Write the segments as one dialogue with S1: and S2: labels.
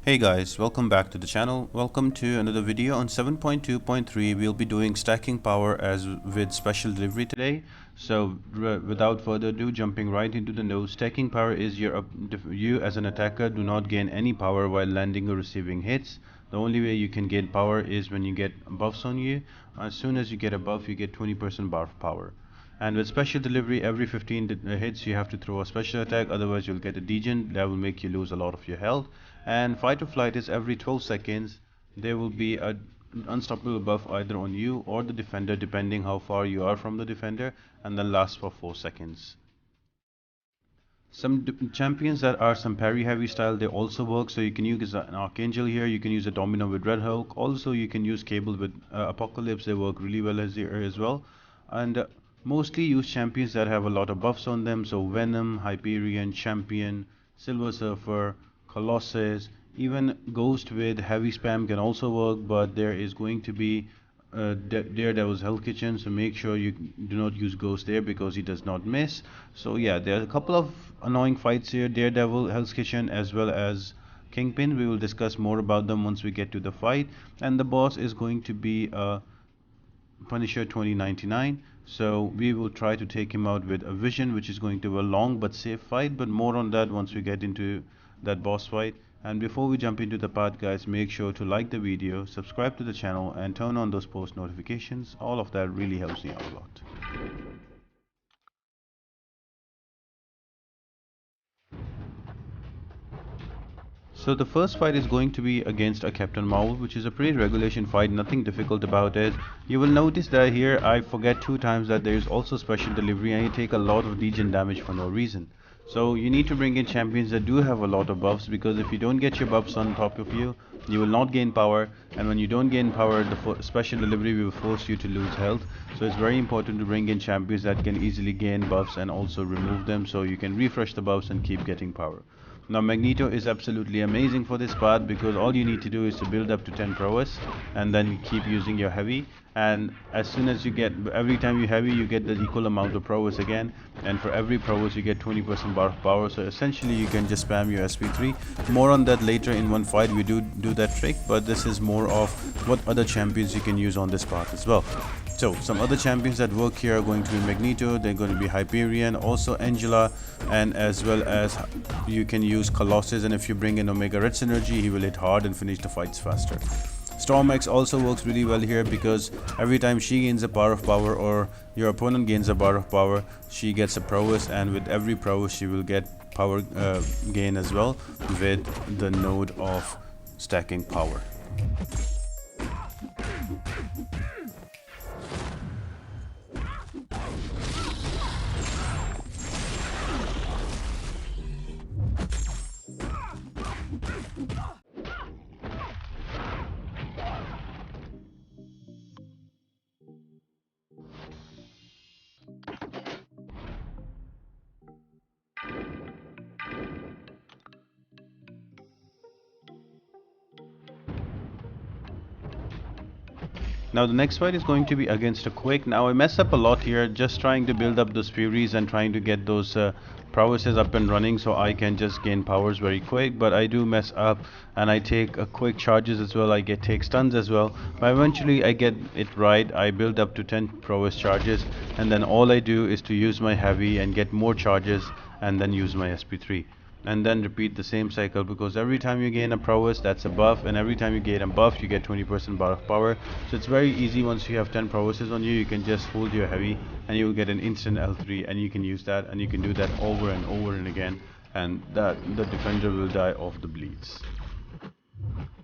S1: Hey guys, welcome back to the channel. Welcome to another video on 7.2.3. We'll be doing stacking power as with special delivery today. So without further ado, jumping right into the nose, stacking power is you as an attacker do not gain any power while landing or receiving hits. The only way you can gain power is when you get buffs on you. As soon as you get a buff, you get 20% buff power. And with special delivery, every 15 hits you have to throw a special attack, otherwise you'll get a degen that will make you lose a lot of your health. And fight or flight is every 12 seconds there will be a unstoppable buff either on you or the defender depending how far you are from the defender, and then lasts for 4 seconds. Some champions that are some parry heavy style, they also work, so you can use an Archangel here, you can use a Domino with Red Hulk, also you can use Cable with Apocalypse, they work really well as well. And mostly use champions that have a lot of buffs on them, so Venom, Hyperion, Champion, Silver Surfer, Colossus, even Ghost with heavy spam can also work, but there is going to be Daredevil's Hell Kitchen, so make sure you do not use Ghost there because he does not miss. So yeah, there are a couple of annoying fights here, Daredevil, Hell's Kitchen as well as Kingpin. We will discuss more about them once we get to the fight. And the boss is going to be Punisher 2099. So we will try to take him out with a vision, which is going to be a long but safe fight, but more on that once we get into that boss fight. And before we jump into the part guys, make sure to like the video, subscribe to the channel and turn on those post notifications. All of that really helps me out a lot. So the first fight is going to be against a Captain Marvel, which is a pretty regulation fight, nothing difficult about it. You will notice that here I forget 2 times that there is also special delivery and you take a lot of degen damage for no reason. So you need to bring in champions that do have a lot of buffs, because if you don't get your buffs on top of you, you will not gain power, and when you don't gain power, the special delivery will force you to lose health. So it's very important to bring in champions that can easily gain buffs and also remove them, so you can refresh the buffs and keep getting power. Now Magneto is absolutely amazing for this part, because all you need to do is to build up to 10 prowess and then you keep using your heavy, and as soon as you get, every time you heavy you get the equal amount of prowess again, and for every prowess you get 20% bar of power, so essentially you can just spam your SP3. More on that later in one fight, we do that trick, but this is more of what other champions you can use on this part as well. So some other champions that work here are going to be Magneto, they're going to be Hyperion, also Angela, and as well as you can use Colossus, and if you bring in Omega Red Synergy, he will hit hard and finish the fights faster. Storm X also works really well here, because every time she gains a bar of power or your opponent gains a bar of power, she gets a prowess, and with every prowess she will get power gain as well with the node of stacking power. Now the next fight is going to be against a Quake. Now I mess up a lot here, just trying to build up those furies and trying to get those prowesses up and running so I can just gain powers very quick, but I do mess up and I take quick charges as well, I take stuns as well, but eventually I get it right. I build up to 10 prowess charges, and then all I do is to use my heavy and get more charges and then use my SP3. And then repeat the same cycle, because every time you gain a prowess, that's a buff, and every time you gain a buff you get 20% bar of power. So it's very easy. Once you have 10 prowesses on you, you can just hold your heavy and you will get an instant L3, and you can use that, and you can do that over and over and again, and that the defender will die of the bleeds.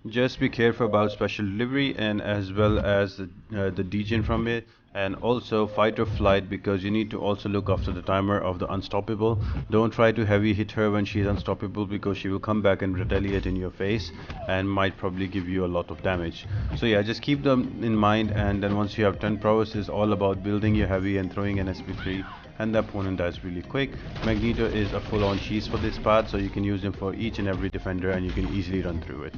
S1: Just be careful about special delivery and as well as the degen from it, and also fight or flight, because you need to also look after the timer of the unstoppable. Don't try to heavy hit her when she is unstoppable, because she will come back and retaliate in your face and might probably give you a lot of damage. So yeah, just keep them in mind, and then once you have 10 prowess, is all about building your heavy and throwing an SP3, and the opponent dies really quick. Magneto is a full-on cheese for this part, so you can use him for each and every defender and you can easily run through it.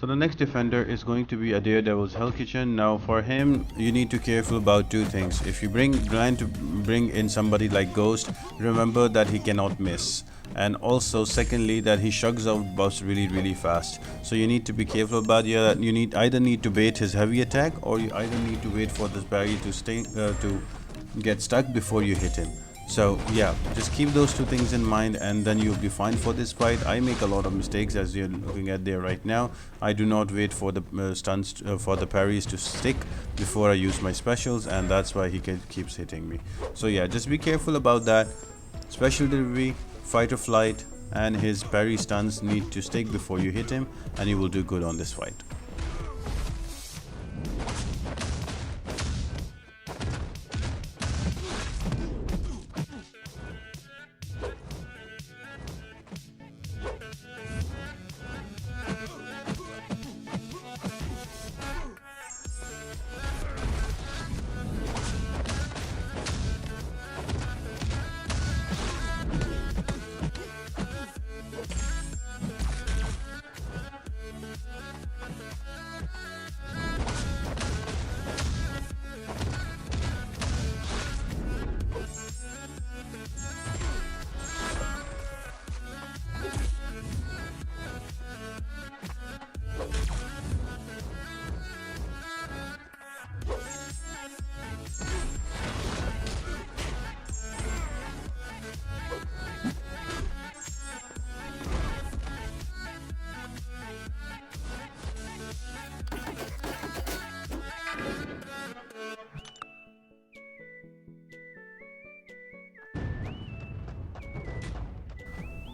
S1: So the next defender is going to be a Daredevil's Hell Kitchen. Now for him, you need to be careful about two things. If you plan to bring in somebody like Ghost, remember that he cannot miss. And also secondly, that he shrugs out buffs really fast. So you need to be careful about that. You either need to bait his heavy attack, or you either need to wait for this parry to get stuck before you hit him. So yeah, just keep those two things in mind and then you'll be fine for this fight. I make a lot of mistakes, as you're looking at there right now. I do not wait for the stunts for the parries to stick before I use my specials, and that's why he keeps hitting me. So yeah, just be careful about that. Special delivery, fight or flight, and his parry stunts need to stick before you hit him, and you will do good on this fight.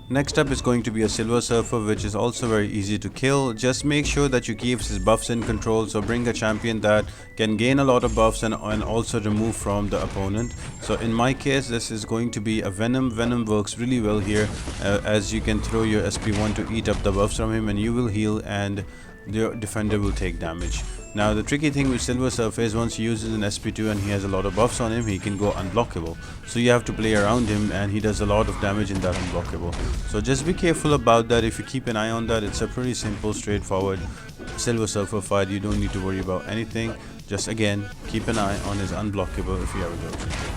S1: Next up is going to be a Silver Surfer, which is also very easy to kill. Just make sure that you keep his buffs in control. So bring a champion that can gain a lot of buffs and also remove from the opponent. So in my case, this is going to be a Venom. Venom works really well here, as you can throw your SP1 to eat up the buffs from him and you will heal and the defender will take damage. Now the tricky thing with Silver Surfer is once he uses an SP2 and he has a lot of buffs on him, he can go unblockable. So you have to play around him and he does a lot of damage in that unblockable. So just be careful about that. If you keep an eye on that, it's a pretty simple, straightforward Silver Surfer fight. You don't need to worry about anything. Just again, keep an eye on his unblockable if he ever goes into it.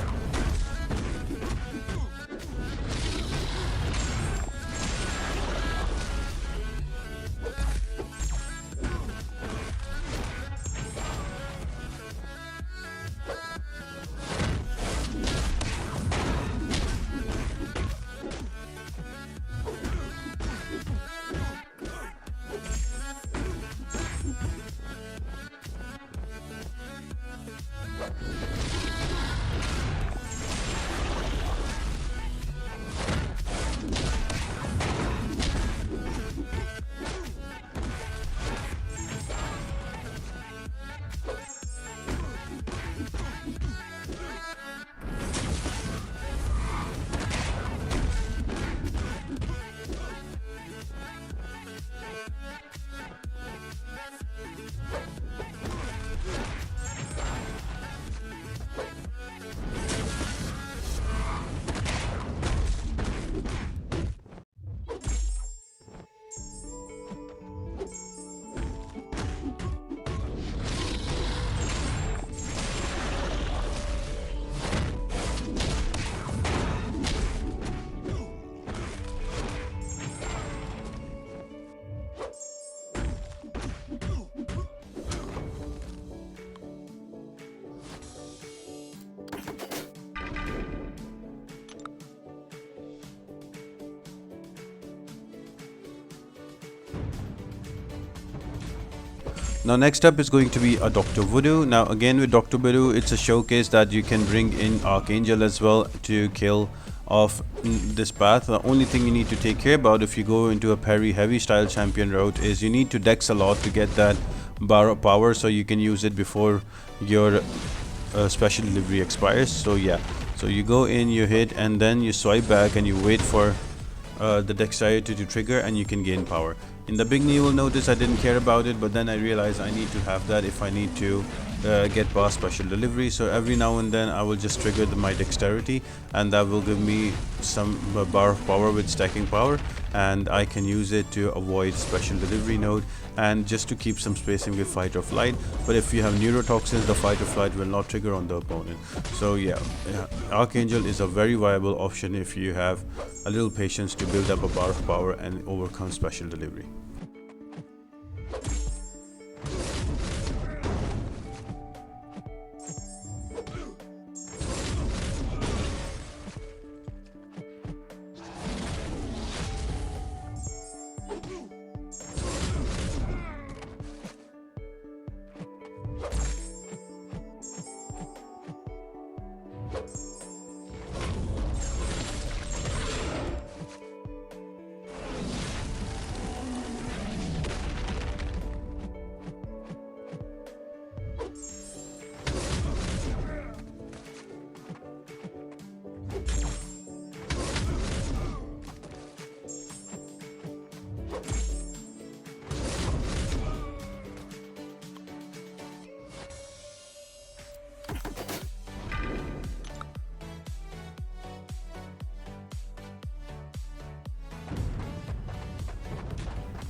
S1: Now next up is going to be a Dr. Voodoo. Now again with Dr. Voodoo, it's a showcase that you can bring in Archangel as well to kill off this path. The only thing you need to take care about if you go into a parry heavy style champion route is you need to dex a lot to get that bar of power so you can use it before your special delivery expires. So yeah, so you go in, you hit, and then you swipe back and you wait for the dexterity to trigger and you can gain power. In the beginning you will notice I didn't care about it, but then I realized I need to have that if I need to get past special delivery. So every now and then I will just trigger my dexterity, and that will give me some bar of power with stacking power, and I can use it to avoid special delivery node and just to keep some spacing with fight or flight. But if you have neurotoxins, the fight or flight will not trigger on the opponent. So yeah, Archangel is a very viable option if you have a little patience to build up a bar of power and overcome special delivery.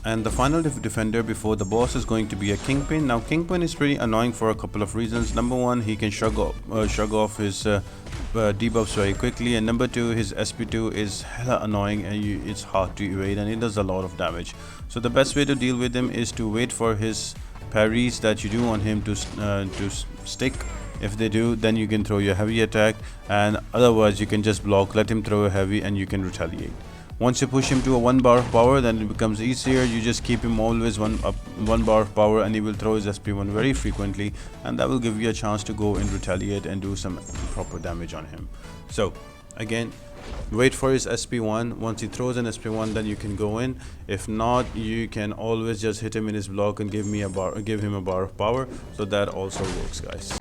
S1: And the final defender before the boss is going to be a Kingpin. Now Kingpin is pretty annoying for a couple of reasons. Number one, he can shrug off his debuffs very quickly, and number two, his SP2 is hella annoying and it's hard to evade, and it does a lot of damage. So the best way to deal with him is to wait for his parries that you do on him to stick. If they do, then you can throw your heavy attack, and otherwise you can just block, let him throw a heavy, and you can retaliate. Once you push him to a 1 bar of power, then it becomes easier. You just keep him always one bar of power, and he will throw his SP1 very frequently, and that will give you a chance to go and retaliate and do some proper damage on him. So again, wait for his SP1. Once he throws an SP1, then you can go in. If not, you can always just hit him in his block and give him a bar of power. So that also works, guys.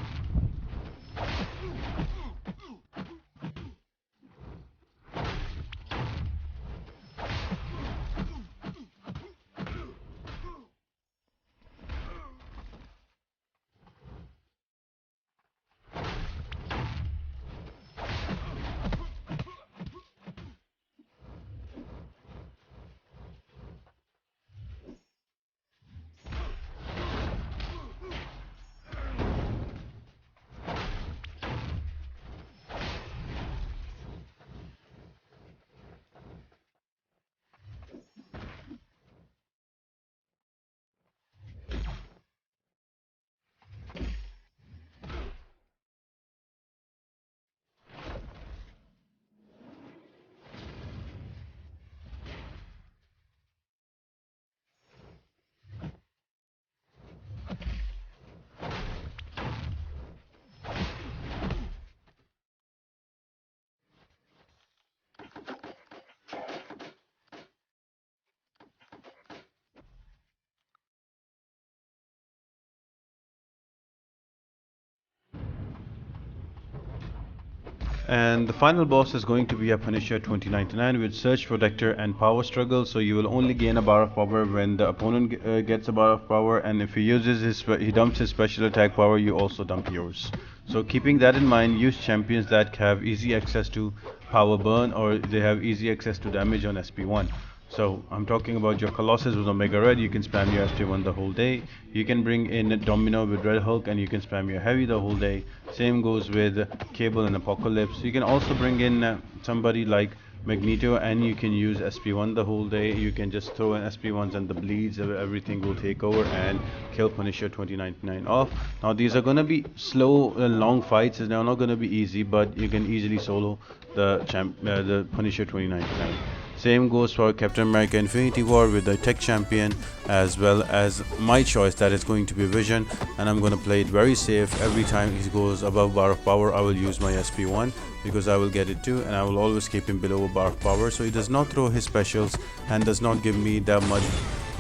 S1: And the final boss is going to be a Punisher 2099 with Search, Protector and Power Struggle. So you will only gain a bar of power when the opponent gets a bar of power, and if he dumps his special attack power, you also dump yours. So keeping that in mind, use champions that have easy access to power burn, or they have easy access to damage on SP1. So I'm talking about your Colossus with Omega Red. You can spam your SP1 the whole day. You can bring in Domino with Red Hulk, and you can spam your heavy the whole day. Same goes with Cable and Apocalypse. You can also bring in somebody like Magneto, and you can use SP1 the whole day. You can just throw in SP1s and the bleeds, everything will take over and kill Punisher 2099 off. Now these are gonna be slow long fights. They're not gonna be easy, but you can easily solo the Punisher 2099. Same goes for Captain America Infinity War with the tech champion, as well as my choice, that is going to be Vision, and I'm going to play it very safe. Every time he goes above bar of power, I will use my SP1 because I will get it too, and I will always keep him below a bar of power so he does not throw his specials and does not give me that much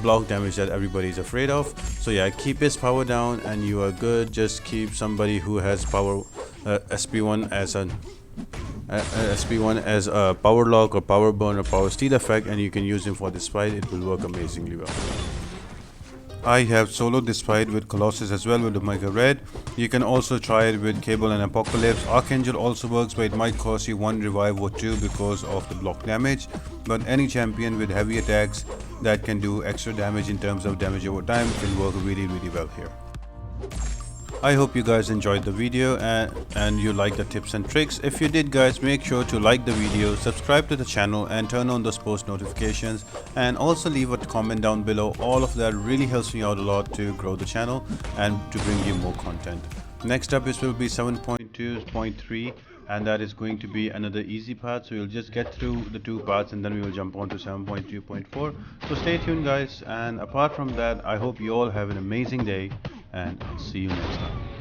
S1: block damage that everybody is afraid of. So yeah, keep his power down and you are good. Just keep somebody who has power SP1 as a power lock or power burn or power steal effect, and you can use him for this fight. It will work amazingly well. I have soloed this fight with Colossus as well with Omega Red. You can also try it with Cable and Apocalypse. Archangel also works, but it might cost you 1 revive or 2 because of the block damage. But any champion with heavy attacks that can do extra damage in terms of damage over time can work really well here. I hope you guys enjoyed the video and you like the tips and tricks. If you did guys, make sure to like the video, subscribe to the channel and turn on those post notifications, and also leave a comment down below. All of that really helps me out a lot to grow the channel and to bring you more content. Next up is will be 7.2.3, and that is going to be another easy part, so we'll just get through the 2 parts and then we will jump on to 7.2.4. so stay tuned guys, and apart from that I hope you all have an amazing day and I'll see you next time.